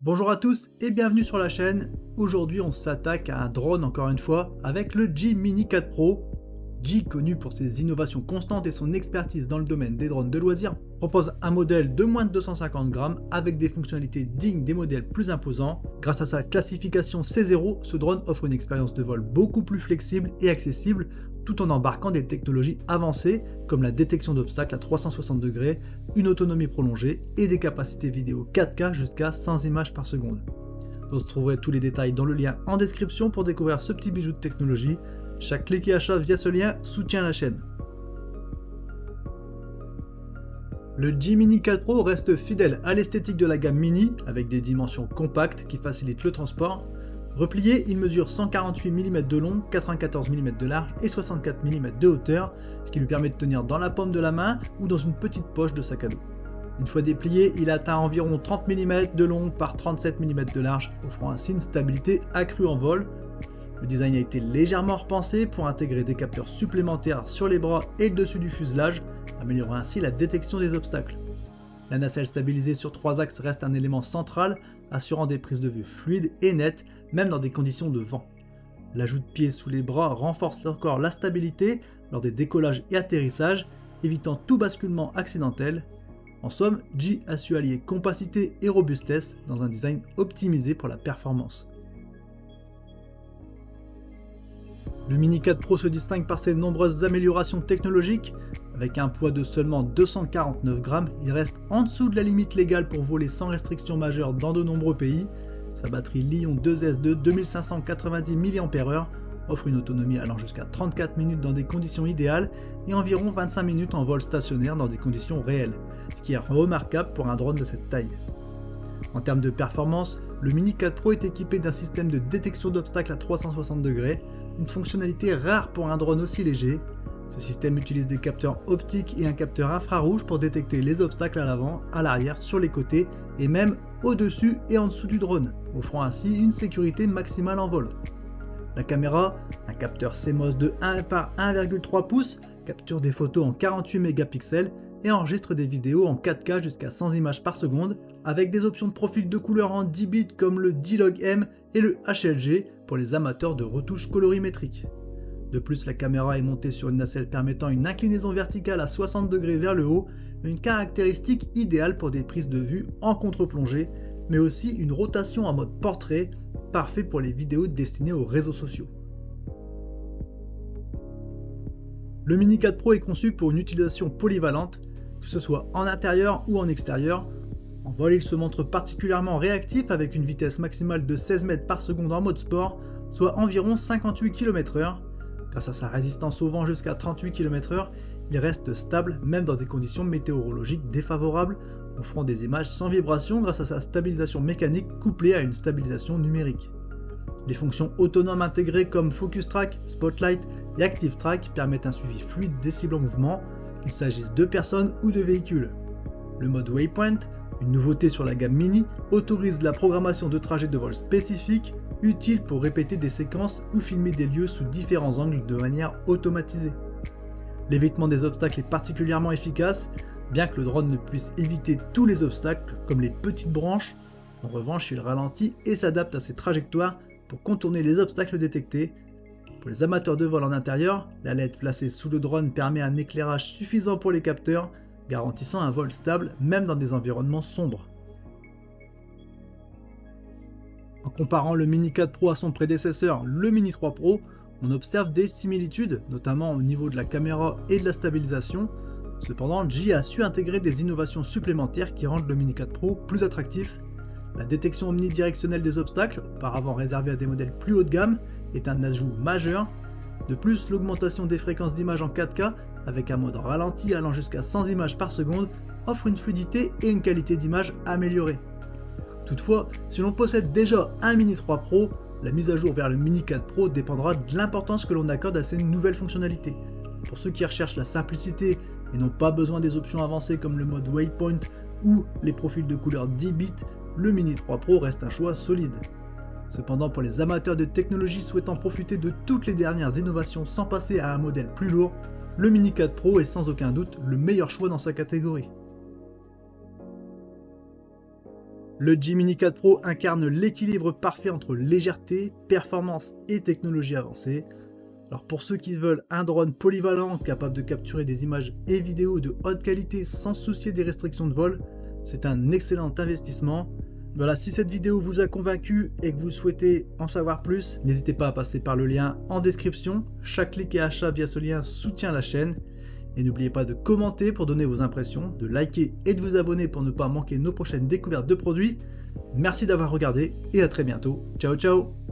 Bonjour à tous et bienvenue sur la chaîne. Aujourd'hui on s'attaque à un drone encore une fois avec le G Mini 4 Pro. G, connu pour ses innovations constantes et son expertise dans le domaine des drones de loisirs, propose un modèle de moins de 250 grammes avec des fonctionnalités dignes des modèles plus imposants. Grâce à sa classification C0, ce drone offre une expérience de vol beaucoup plus flexible et accessible tout en embarquant des technologies avancées comme la détection d'obstacles à 360 degrés, une autonomie prolongée et des capacités vidéo 4K jusqu'à 100 images par seconde. Vous trouverez tous les détails dans le lien en description pour découvrir ce petit bijou de technologie. Chaque clic et achat via ce lien soutient la chaîne. Le G Mini 4 Pro reste fidèle à l'esthétique de la gamme Mini avec des dimensions compactes qui facilitent le transport. Replié, il mesure 148 mm de long, 94 mm de large et 64 mm de hauteur, ce qui lui permet de tenir dans la paume de la main ou dans une petite poche de sac à dos. Une fois déplié, il atteint environ 30 mm de long par 37 mm de large, offrant ainsi une stabilité accrue en vol. Le design a été légèrement repensé pour intégrer des capteurs supplémentaires sur les bras et le dessus du fuselage, améliorant ainsi la détection des obstacles. La nacelle stabilisée sur 3 axes reste un élément central, assurant des prises de vue fluides et nettes, même dans des conditions de vent. L'ajout de pieds sous les bras renforce encore la stabilité lors des décollages et atterrissages, évitant tout basculement accidentel. En somme, G a su allier compacité et robustesse dans un design optimisé pour la performance. Le Mini 4 Pro se distingue par ses nombreuses améliorations technologiques. Avec un poids de seulement 249 grammes, il reste en dessous de la limite légale pour voler sans restriction majeure dans de nombreux pays. Sa batterie Li-ion 2S de 2590 mAh offre une autonomie allant jusqu'à 34 minutes dans des conditions idéales et environ 25 minutes en vol stationnaire dans des conditions réelles, ce qui est remarquable pour un drone de cette taille. En termes de performance, le Mini 4 Pro est équipé d'un système de détection d'obstacles à 360 degrés, une fonctionnalité rare pour un drone aussi léger. Ce système utilise des capteurs optiques et un capteur infrarouge pour détecter les obstacles à l'avant, à l'arrière, sur les côtés et même au-dessus et en dessous du drone, offrant ainsi une sécurité maximale en vol. La caméra, un capteur CMOS de 1 par 1,3 pouces, capture des photos en 48 mégapixels et enregistre des vidéos en 4K jusqu'à 100 images par seconde, avec des options de profil de couleur en 10 bits comme le D-Log-M et le HLG pour les amateurs de retouches colorimétriques. De plus, la caméra est montée sur une nacelle permettant une inclinaison verticale à 60 degrés vers le haut, une caractéristique idéale pour des prises de vue en contre-plongée, mais aussi une rotation en mode portrait, parfait pour les vidéos destinées aux réseaux sociaux. Le Mini 4 Pro est conçu pour une utilisation polyvalente, que ce soit en intérieur ou en extérieur. En vol, il se montre particulièrement réactif avec une vitesse maximale de 16 mètres par seconde en mode sport, soit environ 58 km/h. Grâce à sa résistance au vent jusqu'à 38 km/h, il reste stable même dans des conditions météorologiques défavorables, offrant des images sans vibration grâce à sa stabilisation mécanique couplée à une stabilisation numérique. Les fonctions autonomes intégrées comme Focus Track, Spotlight et Active Track permettent un suivi fluide des cibles en mouvement, qu'il s'agisse de personnes ou de véhicules. Le mode Waypoint, une nouveauté sur la gamme Mini, autorise la programmation de trajets de vol spécifiques, utile pour répéter des séquences ou filmer des lieux sous différents angles de manière automatisée. L'évitement des obstacles est particulièrement efficace, bien que le drone ne puisse éviter tous les obstacles comme les petites branches. En revanche, il ralentit et s'adapte à ses trajectoires pour contourner les obstacles détectés. Pour les amateurs de vol en intérieur, la LED placée sous le drone permet un éclairage suffisant pour les capteurs, garantissant un vol stable même dans des environnements sombres. En comparant le Mini 4 Pro à son prédécesseur, le Mini 3 Pro, on observe des similitudes, notamment au niveau de la caméra et de la stabilisation. Cependant, G a su intégrer des innovations supplémentaires qui rendent le Mini 4 Pro plus attractif. La détection omnidirectionnelle des obstacles, auparavant réservée à des modèles plus haut de gamme, est un ajout majeur. De plus, l'augmentation des fréquences d'image en 4K, avec un mode ralenti allant jusqu'à 100 images par seconde, offre une fluidité et une qualité d'image améliorée. Toutefois, si l'on possède déjà un Mini 3 Pro, la mise à jour vers le Mini 4 Pro dépendra de l'importance que l'on accorde à ces nouvelles fonctionnalités. Pour ceux qui recherchent la simplicité et n'ont pas besoin des options avancées comme le mode Waypoint ou les profils de couleur 10 bits, le Mini 3 Pro reste un choix solide. Cependant, pour les amateurs de technologie souhaitant profiter de toutes les dernières innovations sans passer à un modèle plus lourd, le Mini 4 Pro est sans aucun doute le meilleur choix dans sa catégorie. Le G-Mini 4 Pro incarne l'équilibre parfait entre légèreté, performance et technologie avancée. Alors pour ceux qui veulent un drone polyvalent capable de capturer des images et vidéos de haute qualité sans se soucier des restrictions de vol, c'est un excellent investissement. Voilà, si cette vidéo vous a convaincu et que vous souhaitez en savoir plus, n'hésitez pas à passer par le lien en description. Chaque clic et achat via ce lien soutient la chaîne. Et n'oubliez pas de commenter pour donner vos impressions, de liker et de vous abonner pour ne pas manquer nos prochaines découvertes de produits. Merci d'avoir regardé et à très bientôt. Ciao ciao!